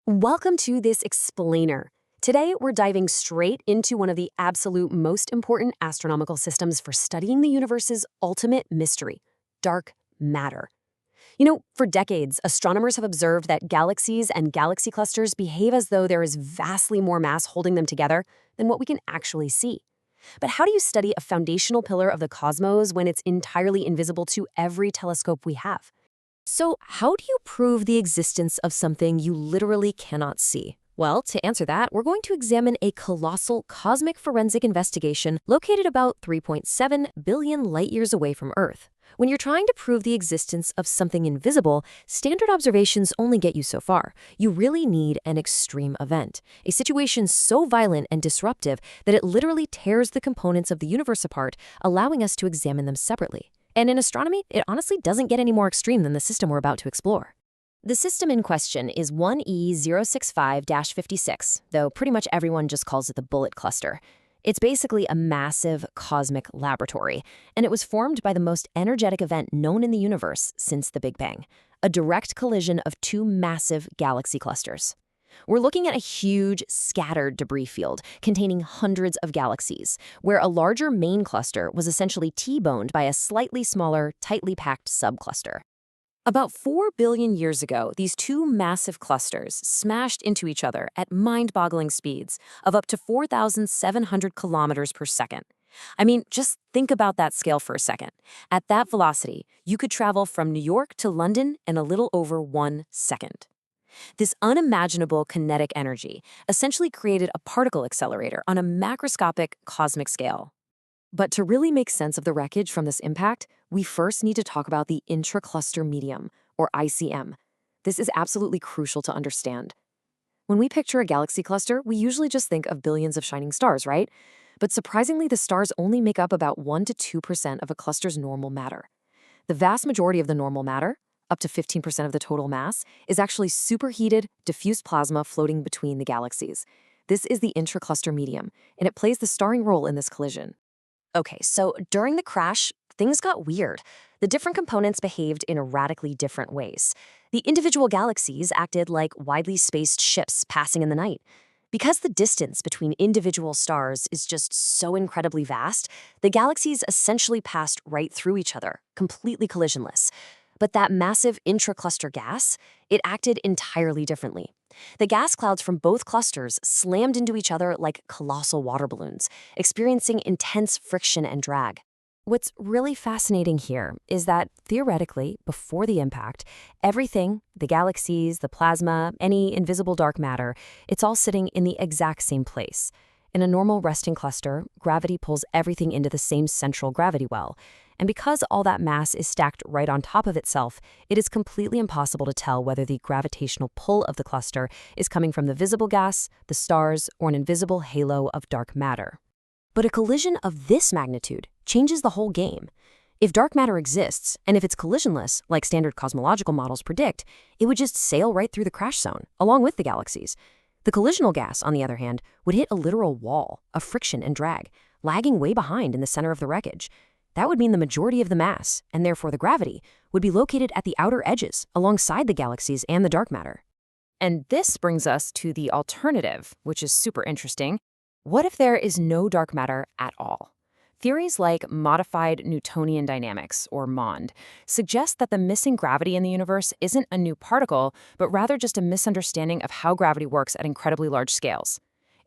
Welcome to this explainer. Today, we're diving straight into one of the absolute most important astronomical systems for studying the universe's ultimate mystery, dark matter. For decades, astronomers have observed that galaxies and galaxy clusters behave as though there is vastly more mass holding them together than what we can actually see. But how do you study a foundational pillar of the cosmos when it's entirely invisible to every telescope we have? So, how do you prove the existence of something you literally cannot see? Well, to answer that, we're going to examine a colossal cosmic forensic investigation located about 3.7 billion light-years away from Earth. When you're trying to prove the existence of something invisible, standard observations only get you so far. You really need an extreme event, a situation so violent and disruptive that it literally tears the components of the universe apart, allowing us to examine them separately. And in astronomy, it honestly doesn't get any more extreme than the system we're about to explore. The system in question is 1E065-56, though pretty much everyone just calls it the bullet cluster. It's basically a massive cosmic laboratory, and it was formed by the most energetic event known in the universe since the Big Bang, a direct collision of two massive galaxy clusters. We're looking at a huge, scattered debris field containing hundreds of galaxies, where a larger main cluster was essentially T-boned by a slightly smaller, tightly packed subcluster. About 4 billion years ago, these two massive clusters smashed into each other at mind-boggling speeds of up to 4,700 kilometers per second. I mean, just think about that scale for a second. At that velocity, you could travel from New York to London in a little over 1 second. This unimaginable kinetic energy essentially created a particle accelerator on a macroscopic cosmic scale. But to really make sense of the wreckage from this impact, we first need to talk about the intracluster medium, or ICM. This is absolutely crucial to understand. When we picture a galaxy cluster, we usually just think of billions of shining stars, right? But surprisingly, the stars only make up about 1 to 2% of a cluster's normal matter. The vast majority of the normal matter, up to 15% of the total mass, is actually superheated, diffuse plasma floating between the galaxies. This is the intracluster medium, and it plays the starring role in this collision. Okay, so during the crash, things got weird. The different components behaved in radically different ways. The individual galaxies acted like widely spaced ships passing in the night. Because the distance between individual stars is just so incredibly vast, the galaxies essentially passed right through each other, completely collisionless. But that massive intracluster gas, it acted entirely differently. The gas clouds from both clusters slammed into each other like colossal water balloons, experiencing intense friction and drag. What's really fascinating here is that, theoretically, before the impact, everything, the galaxies, the plasma, any invisible dark matter, it's all sitting in the exact same place. In a normal resting cluster, gravity pulls everything into the same central gravity well. And because all that mass is stacked right on top of itself, it is completely impossible to tell whether the gravitational pull of the cluster is coming from the visible gas, the stars, or an invisible halo of dark matter. But a collision of this magnitude changes the whole game. If dark matter exists, and if it's collisionless, like standard cosmological models predict, it would just sail right through the crash zone, along with the galaxies. The collisional gas, on the other hand, would hit a literal wall of friction and drag, lagging way behind in the center of the wreckage. That would mean the majority of the mass, and therefore the gravity, would be located at the outer edges, alongside the galaxies and the dark matter. And this brings us to the alternative, which is super interesting. What if there is no dark matter at all? Theories like modified Newtonian dynamics, or MOND, suggest that the missing gravity in the universe isn't a new particle, but rather just a misunderstanding of how gravity works at incredibly large scales.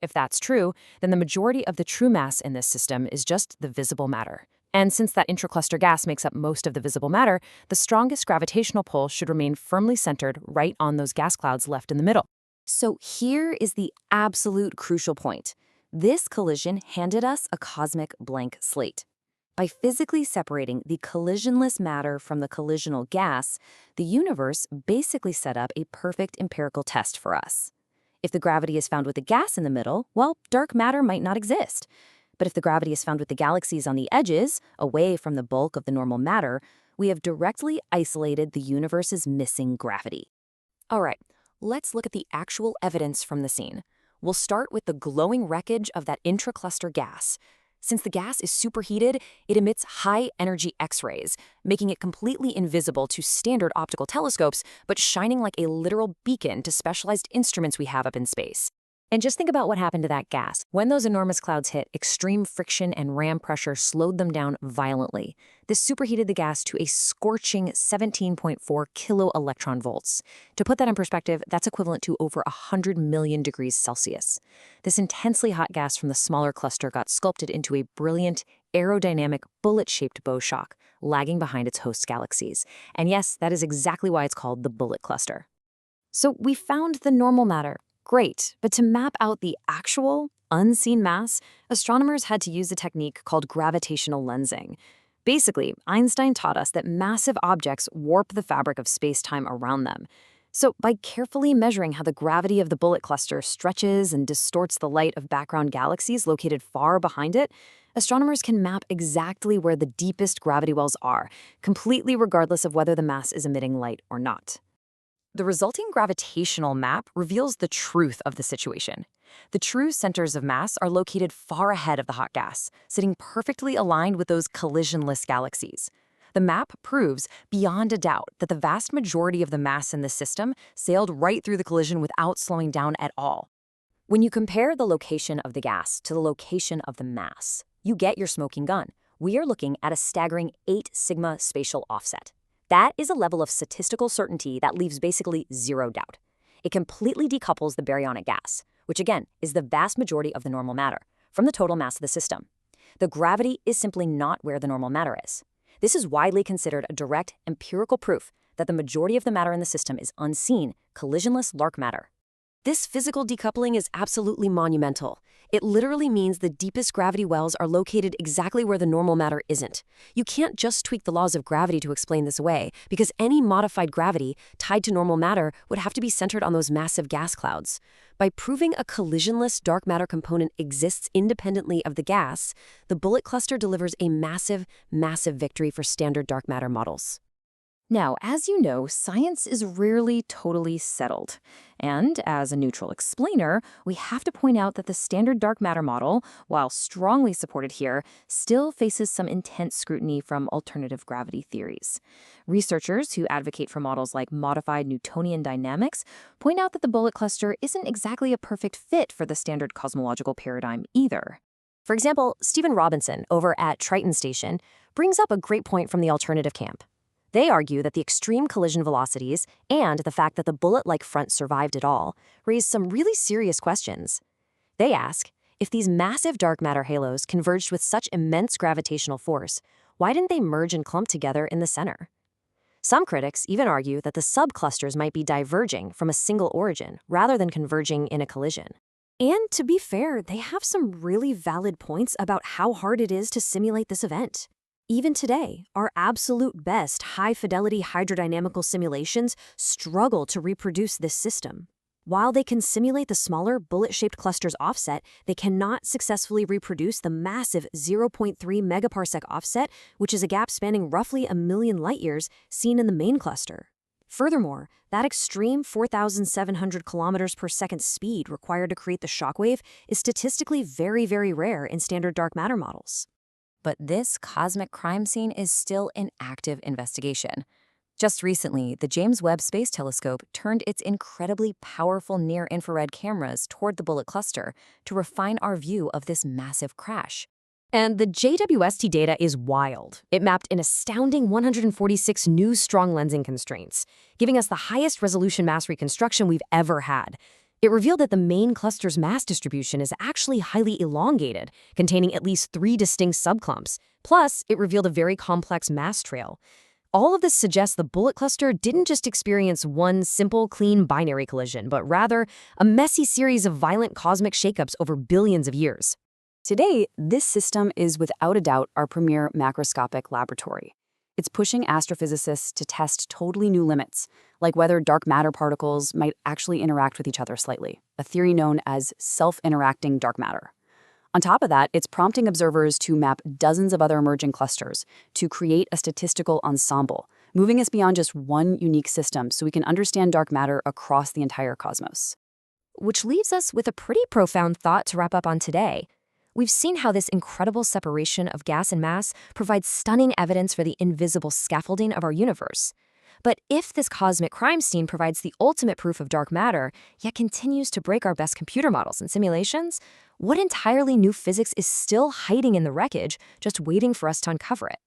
If that's true, then the majority of the true mass in this system is just the visible matter. And since that intracluster gas makes up most of the visible matter, the strongest gravitational pull should remain firmly centered right on those gas clouds left in the middle. So here is the absolute crucial point. This collision handed us a cosmic blank slate. By physically separating the collisionless matter from the collisional gas, the universe basically set up a perfect empirical test for us. If the gravity is found with the gas in the middle, well, dark matter might not exist. But if the gravity is found with the galaxies on the edges, away from the bulk of the normal matter, we have directly isolated the universe's missing gravity. All right, let's look at the actual evidence from the scene. We'll start with the glowing wreckage of that intracluster gas. Since the gas is superheated, it emits high-energy X-rays, making it completely invisible to standard optical telescopes, but shining like a literal beacon to specialized instruments we have up in space. And just think about what happened to that gas. When those enormous clouds hit, extreme friction and ram pressure slowed them down violently. This superheated the gas to a scorching 17.4 kilo-electron volts. To put that in perspective, that's equivalent to over 100 million degrees Celsius. This intensely hot gas from the smaller cluster got sculpted into a brilliant, aerodynamic, bullet-shaped bow shock, lagging behind its host galaxies. And yes, that is exactly why it's called the bullet cluster. So we found the normal matter. Great, but to map out the actual, unseen mass, astronomers had to use a technique called gravitational lensing. Basically, Einstein taught us that massive objects warp the fabric of space-time around them. So by carefully measuring how the gravity of the bullet cluster stretches and distorts the light of background galaxies located far behind it, astronomers can map exactly where the deepest gravity wells are, completely regardless of whether the mass is emitting light or not. The resulting gravitational map reveals the truth of the situation. The true centers of mass are located far ahead of the hot gas, sitting perfectly aligned with those collisionless galaxies. The map proves, beyond a doubt, that the vast majority of the mass in the system sailed right through the collision without slowing down at all. When you compare the location of the gas to the location of the mass, you get your smoking gun. We are looking at a staggering 8 sigma spatial offset. That is a level of statistical certainty that leaves basically zero doubt. It completely decouples the baryonic gas, which again is the vast majority of the normal matter, from the total mass of the system. The gravity is simply not where the normal matter is. This is widely considered a direct, empirical proof that the majority of the matter in the system is unseen, collisionless dark matter. This physical decoupling is absolutely monumental. It literally means the deepest gravity wells are located exactly where the normal matter isn't. You can't just tweak the laws of gravity to explain this away, because any modified gravity tied to normal matter would have to be centered on those massive gas clouds. By proving a collisionless dark matter component exists independently of the gas, the bullet cluster delivers a massive, massive victory for standard dark matter models. Now, as you know, science is rarely totally settled. And as a neutral explainer, we have to point out that the standard dark matter model, while strongly supported here, still faces some intense scrutiny from alternative gravity theories. Researchers who advocate for models like modified Newtonian dynamics point out that the bullet cluster isn't exactly a perfect fit for the standard cosmological paradigm either. For example, Stephen Robinson over at Triton Station brings up a great point from the alternative camp. They argue that the extreme collision velocities and the fact that the bullet-like front survived at all raise some really serious questions. They ask, if these massive dark matter halos converged with such immense gravitational force, why didn't they merge and clump together in the center? Some critics even argue that the subclusters might be diverging from a single origin rather than converging in a collision. And to be fair, they have some really valid points about how hard it is to simulate this event. Even today, our absolute best high-fidelity hydrodynamical simulations struggle to reproduce this system. While they can simulate the smaller bullet-shaped cluster's offset, they cannot successfully reproduce the massive 0.3 megaparsec offset, which is a gap spanning roughly 1 million light-years seen in the main cluster. Furthermore, that extreme 4,700 kilometers per second speed required to create the shockwave is statistically very, very rare in standard dark matter models. But this cosmic crime scene is still in active investigation. Just recently, the James Webb Space Telescope turned its incredibly powerful near-infrared cameras toward the bullet cluster to refine our view of this massive crash. And the JWST data is wild. It mapped an astounding 146 new strong lensing constraints, giving us the highest resolution mass reconstruction we've ever had. It revealed that the main cluster's mass distribution is actually highly elongated, containing at least 3 distinct subclumps. Plus, it revealed a very complex mass trail. All of this suggests the bullet cluster didn't just experience one simple, clean binary collision, but rather a messy series of violent cosmic shakeups over billions of years. Today, this system is without a doubt our premier macroscopic laboratory. It's pushing astrophysicists to test totally new limits, like whether dark matter particles might actually interact with each other slightly, a theory known as self-interacting dark matter. On top of that, it's prompting observers to map dozens of other emerging clusters to create a statistical ensemble, moving us beyond just one unique system so we can understand dark matter across the entire cosmos. Which leaves us with a pretty profound thought to wrap up on today. We've seen how this incredible separation of gas and mass provides stunning evidence for the invisible scaffolding of our universe. But if this cosmic crime scene provides the ultimate proof of dark matter, yet continues to break our best computer models and simulations, what entirely new physics is still hiding in the wreckage, just waiting for us to uncover it?